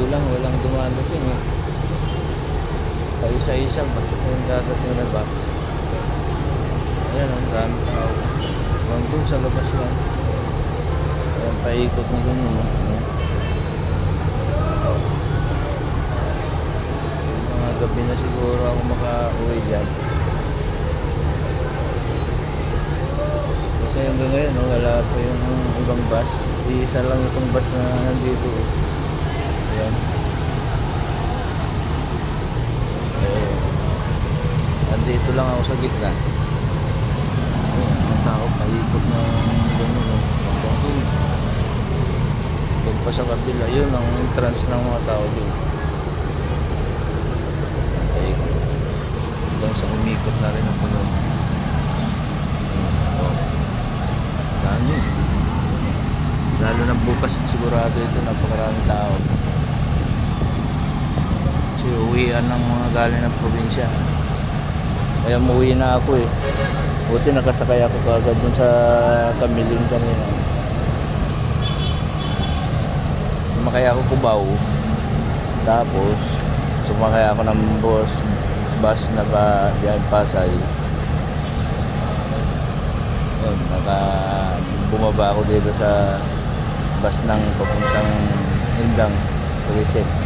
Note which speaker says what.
Speaker 1: lang, walang dumadating eh. Paisa-isa ba yung dadating na bus? Ayan, ang dami tao. Hanggang dun sa labas lang. Ayan, paikot na dun no? Mga gabi na siguro ako maka-uwi dyan. Kasi hanggang ngayon, no, wala pa yung ibang bus. Isa lang itong bus na nandito. Ayan. Nandito lang ako sa gitna. Ayan, ang tao paikot na gano'n. Hanggang dun. Doon pa sa kabila. Yun ang entrance ng mga tao dun. Paikot. Hanggang sa umikot na rin ang puno. Dami. Lalo na bukas sigurado ito. Napakaraming tao. Kasi uwian ng mga galing ng probinsya. Kaya umuwi na ako eh. Buti nakasakay ako kagad dun sa Kamiling kanina. Sumakay ako Cubao. Tapos sumakay ako ng bus na biyahe Pasay. Yun, bumaba ako dito sa bus ng papuntang Indang, Reset.